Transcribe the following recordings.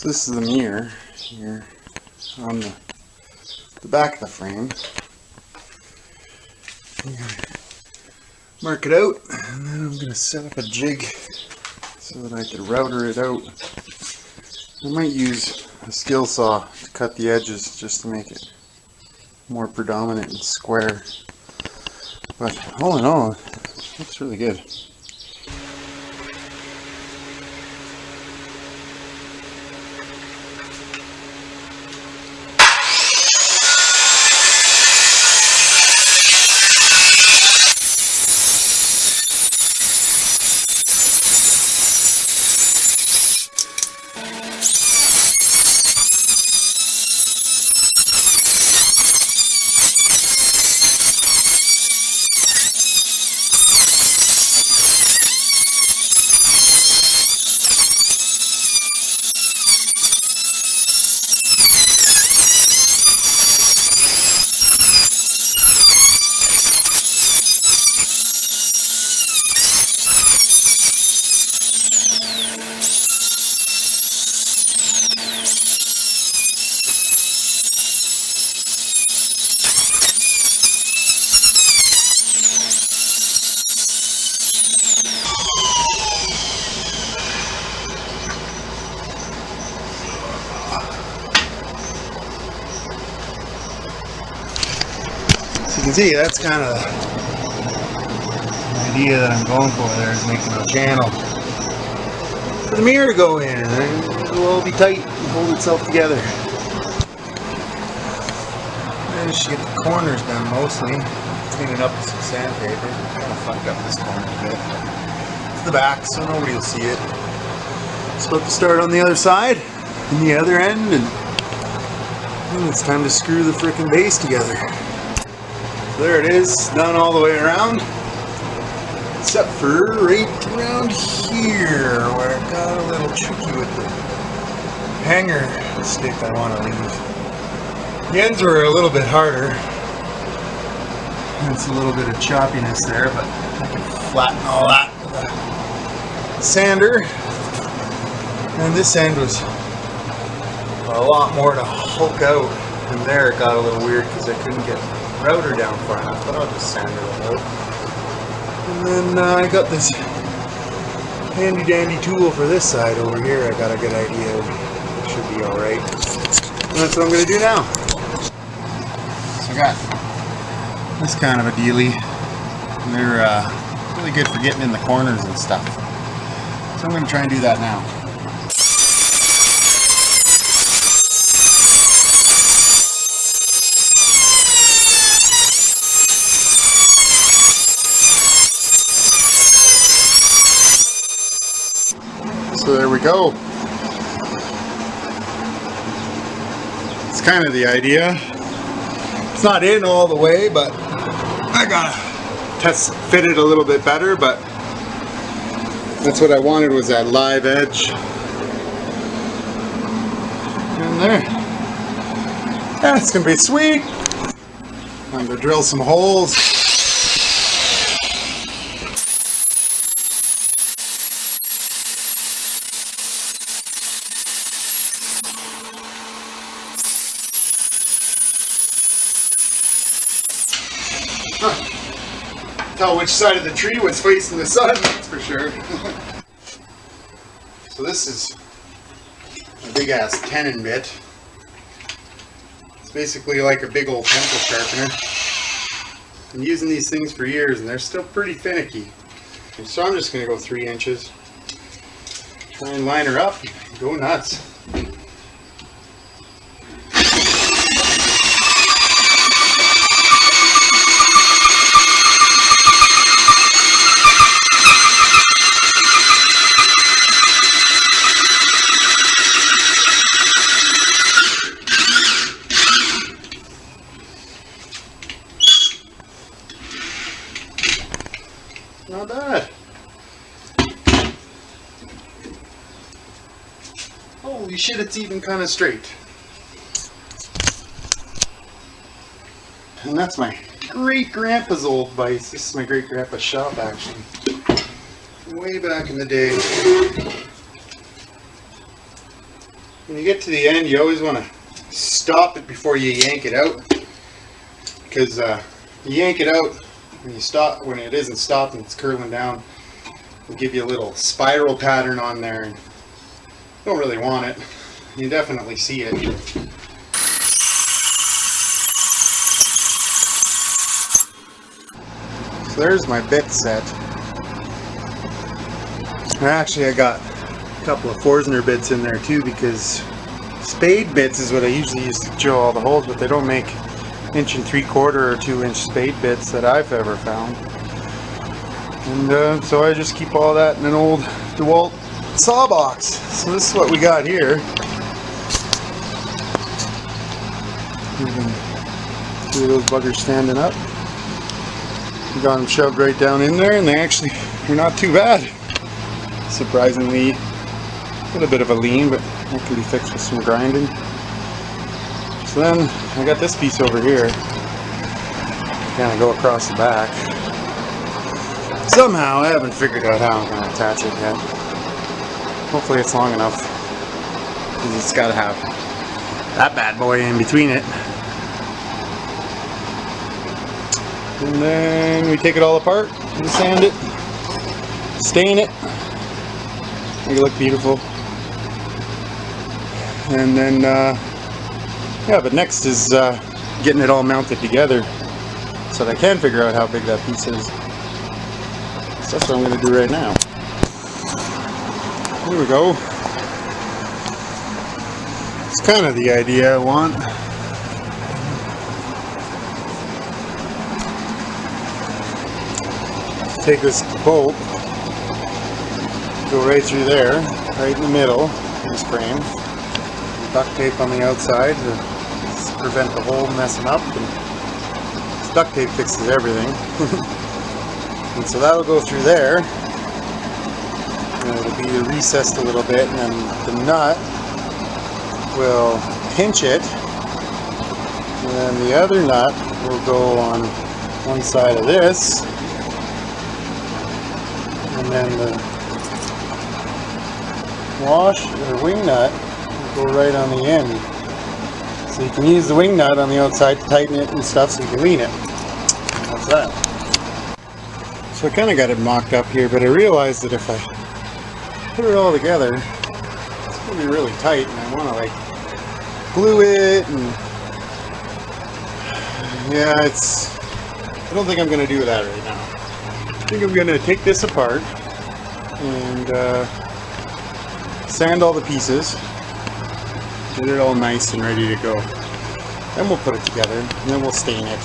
So this is the mirror here on the back of the frame. I'm gonna mark it out, and then I'm going to set up a jig so that I can router it out. I might use a skill saw to cut the edges just to make it more predominant and square. But all in all, it looks really good. So you can see that's kind of the idea that I'm going for there, is making a channel for the mirror to go in, and it'll all be tight and hold itself together. I just get the corners done mostly. Clean it up with some sandpaper. Kind of fucked up this corner a bit. It's the back, so nobody will see it. It's about to start on the other side and the other end, and it's time to screw the frickin' base together. So there it is, done all the way around, except for right around here where it got a little tricky with the hanger stick I want to leave. The ends were a little bit harder. It's a little bit of choppiness there, but I can flatten all that with a sander. And this end was a lot more to hulk out, and there it got a little weird because I couldn't get the router down far enough, but I'll just sander it out. And then I got this handy dandy tool for this side over here. I got a good idea. It should be alright. And that's what I'm going to do now. So I got this kind of a dealie. And they're really good for getting in the corners and stuff. So I'm going to try and do that now. So there we go. It's kind of the idea. It's not in all the way, but I gotta fit it a little bit better, but that's what I wanted, was that live edge. And there. That's gonna be sweet. I'm gonna drill some holes. Tell which side of the tree was facing the sun, that's for sure. So this is a big ass tenon bit. It's basically like a big old pencil sharpener. Been using these things for years and they're still pretty finicky. So I'm just going to go 3 inches. Try and line her up and go nuts. Not bad. Holy shit, it's even kind of straight. And that's my great-grandpa's old vise. This is my great-grandpa's shop, actually. Way back in the day. when you get to the end, you always want to stop it before you yank it out, because you yank it out when it isn't stopped and it's curling down, it'll give you a little spiral pattern on there, and you don't really want it. You definitely see it. So there's my bit set. And actually I got a couple of Forstner bits in there too, because spade bits is what I usually use to drill all the holes, but they don't make 1 3/4 or 2 inch spade bits that I've ever found. And so I just keep all that in an old DeWalt saw box. So this is what we got here. See those buggers standing up. We got them shoved right down in there, and they're not too bad. Surprisingly, a little bit of a lean, but that can be fixed with some grinding. So then I got this piece over here, kind of go across the back. Somehow I haven't figured out how I'm going to attach it yet. Hopefully it's long enough, because it's got to have that bad boy in between it. And then we take it all apart and sand it, stain it, make it look beautiful. And then yeah, but next is getting it all mounted together so that I can figure out how big that piece is. So that's what I'm going to do right now. Here we go. It's kind of the idea I want. Take this bolt, go right through there, right in the middle of this frame. Duct tape on the outside to prevent the hole messing up. And this duct tape fixes everything. And so that'll go through there. And it'll be recessed a little bit, and then the nut will pinch it. And then the other nut will go on one side of this. And then the wash or wing nut will go right on the end. So you can use the wing nut on the outside to tighten it and stuff, so you can lean it. That's that. So I kind of got it mocked up here, but I realized that if I put it all together, it's going to be really tight, and I want to like glue it, and yeah, I don't think I'm going to do that right now. I think I'm going to take this apart and sand all the pieces, get it all nice and ready to go. Then we'll put it together, and then we'll stain it.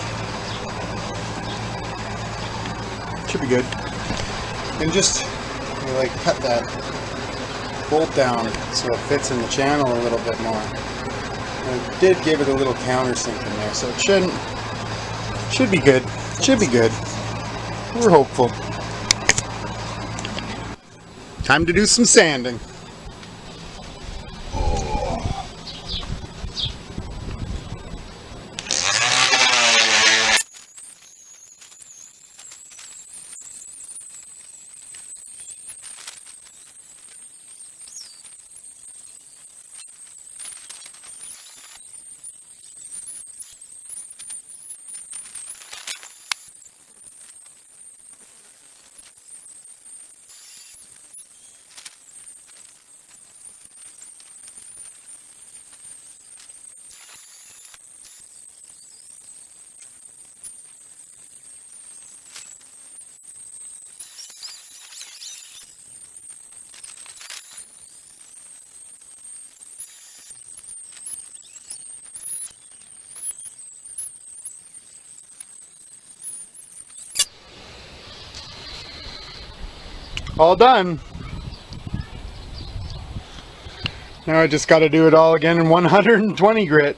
Should be good. And just like cut that bolt down so it fits in the channel a little bit more. And I did give it a little countersink in there, so it should be good. Should be good. We're hopeful. Time to do some sanding. All done. Now I just got to do it all again in 120 grit.